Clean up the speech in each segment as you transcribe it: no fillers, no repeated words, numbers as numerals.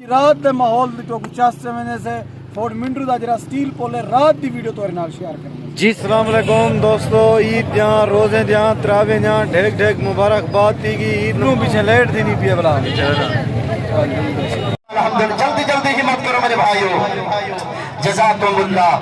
रात दे माहौल तो कुछ से मैंने से फोर्ट मिंटू दा जरा स्टील पोल है रात दी वीडियो तोरे नाल शेयर करनी जी। अस्सलाम वालेकुम दोस्तों, ईद जहाँ रोजे जहाँ तरावे जहाँ ढेक ढेक मुबारकबाद दी गई। ईद नू पीछे लेट थी नहीं पिया बला जल्दी जल्दी हिम्मत करो मेरे भाइयों। जज़ाकुमुल्लाह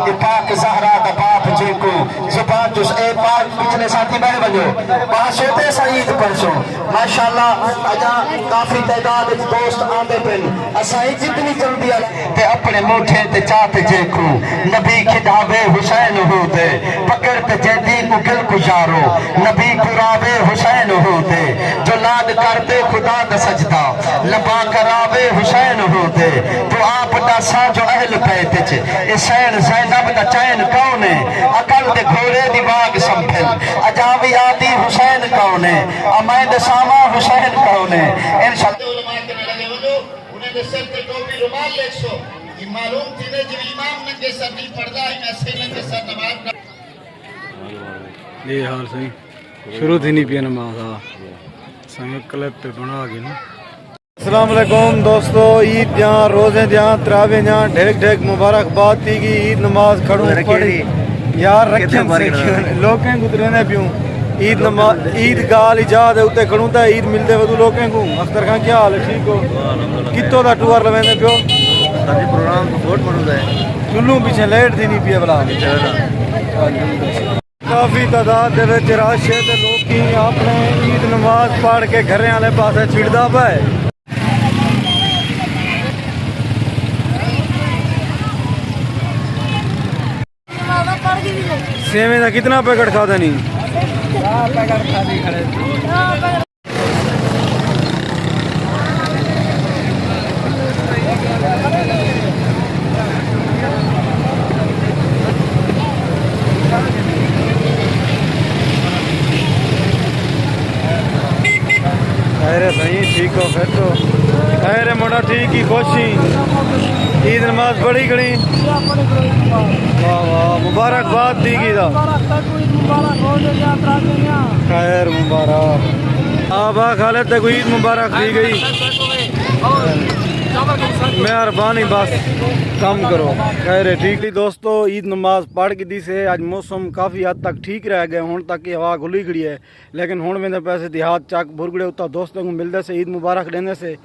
ये पाक ज़हरा दा बाप जेको जुबान जुस ए पाक पिछले साथी बैठ बनो बाशोते सईद परसों माशाअल्लाह अजा काफी तादाद विच दोस्त आंदे पेन असाई जितनी जल्दी ते अपने मोठे ते चाहते जेको नबी खिदावे हुसैन होते पकड़ ते जैदी मुगल गुजारो नबी कुरावे हुसैन होते जो लाद करते खुदा दा सजदा लबा करावे हुसैन होते तो आप दा जो अहल पैते च हुसैन ज़ैनब दा चैन कौन है अकल दे घोड़े दी वाग संभल अजावी आदि हुसैन कौन है अमैद सामा हुसैन कौन है इंशाअल्लाह उलमा के लगे वजो उन्हें दे सर ते टोपी रुमाल ले सो ये मालूम थी ने जब इमाम नंगे सर नहीं पढ़दा है ऐसे नंगे सर नमाज ये हाल सही शुरू थी नहीं पिया नमाज संग क्लिप पे बना के ना। अस्सलाम वालेकुम दोस्तों, ईद जहाँ रोजे जहाँ तरावे जहाँ ढेक ढेक मुबारकबाद दी गई। ईद नमाज खड़ू पढ़ी यार रखें लोकें गुजरे ने पियूं ईद नमाज ईद गाल इजाद उत्ते खड़ू ता ईद मिलते वदू लोकें को। अख्तर खान क्या हाल है? ठीक हो? कितो दा टूर लवेंदे पियो प्रोग्राम बहुत मौजूद है चुल्लू पीछे लेट थी नहीं पिया बला काफी तादाद दे विच रश है ते लोकी अपने ईद नमाज पढ़ के घरें वाले पासे छिड़दा पाए। सेवे का कितना पैकेट खा देनी? पैकेट खा दी खड़े अरे भाई ठीक हो फिर तो अरे मोटा ठीक ही खुशी ईद नमाज पढ़ी खड़ी वाह वाह मुबारकबाद दी गई खैर मुबारक आबा खालिद तक ईद मुबारक दी गई मेहरबानी बस कम करो खैर ठीक ही दोस्तों। ईद नमाज पढ़ के दी से आज मौसम काफ़ी हद तक ठीक रह गए हूँ तक की हवा खुली खड़ी है लेकिन हूँ वेंदे पैसे देहात चक भुरगड़े उतना दोस्तों को मिलते से ईद मुबारक देने से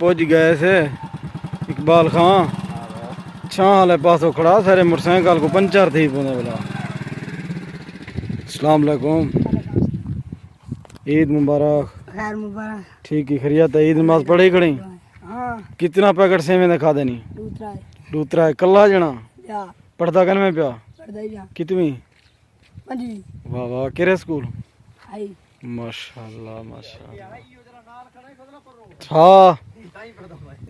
पहुंच गए से इकबाल खां छां वाले पासों खड़ा सारे मोटरसाइकिल को पंचर थी पौधा बोला। अस्सलाम वालेकुम, ईद मुबारक। खैर मुबारक। ठीक ही खरियत है? ईद नमाज पढ़ी खड़ी? हाँ। कितना पैकेट सेवे ने खा देनी? दूसरा है कल्ला जना पढ़ता कन में पिया कितवी? वाह वाह केरे स्कूल? माशाल्लाह माशाल्लाह। हाँ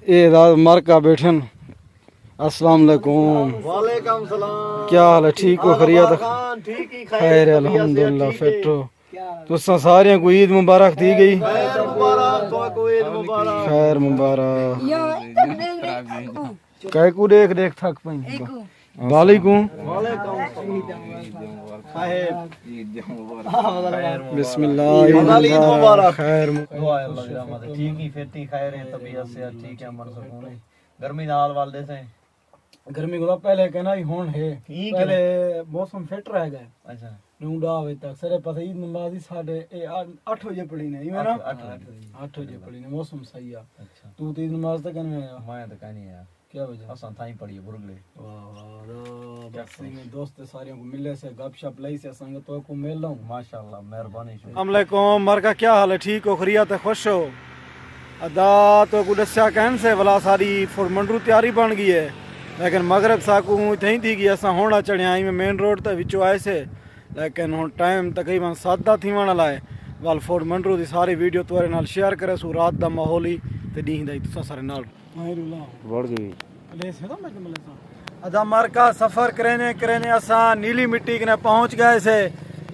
ये मर का बैठन। अस्सलाम वालेकुम। वालेकुम सलाम। क्या हाल है? ठीक हो? खरियत? खैर अल्हम्दुलिल्लाह। फिटो तुसा सारे को ईद मुबारक दी गई। खैर मुबारक। कह को देख देख थक पई वालेकुम बिस्मिल्लाह। खैर ठीक ही फिटी खैर है तबीयत से ठीक है मन सुकून है गर्मी नाल वाले से गर्मी को पहले कहना ही होन है पहले मौसम फिट रह गए। अच्छा नूडा वे तक सरे पता ईद नमाज साढ़े 8 बजे पड़ी ने इमे ना 8 बजे पड़ी ने मौसम सही है। अच्छा तू तो ईद नमाज तक नहीं आया? मैं तो कहनी है क्या वजह असन थाई पड़ी है बुरगले। वाह बस में दोस्त सारियों को मिले से गपशप लई से संग तो को मिल लूं। माशाल्लाह मेहरबानी। अस्सलाम वालेकुम मरका क्या हाल है? ठीक हो? खरियत है? खुश हो? अदा तो को दस्या कहन से वाला सारी फुरमंडरू तैयारी बन गई है लेकिन मगरब साकू इतनी थी कि असां होना चढ़िया आई में मेन रोड ते विचों आए से लेकिन हुन टाइम तकरीबन 7 दा थी वण लाए वाल फोर्ट मंडरू दी सारी वीडियो तुरे नाल शेयर करे सु रात दा माहौल ही ते ॾींहं दा तुसां सारे नाल बढ़ गई ले से मैं तुम्हें अदा मार्का सफर करने असां नीली मिट्टी कने पहुंच गए से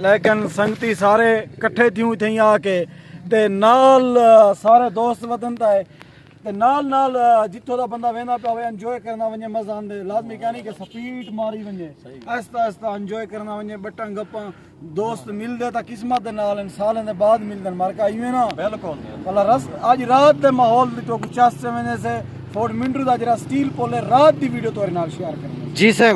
लेकिन संगती सारे इकट्ठे थियूं थी आके ते नाल सारे दोस्त वतन ता ते नाल नाल जितो दा बंदा वेंदा पे होवे एंजॉय करना वने मजा आंदे लाजमी कहनी कि स्पीड मारी वने आहिस्ता आहिस्ता एंजॉय करना वने बट्टा गप्पा दोस्त मिलदे ता किस्मत दे नाल सालन दे बाद मिलदन मार्का इवें ना बिल्कुल भला रस आज रात दे माहौल दी तो कुछ वने से फोर्ट मिंड्रू दा जरा स्टील पोले रात दी वीडियो तोरे नाल शेयर करनी जी सर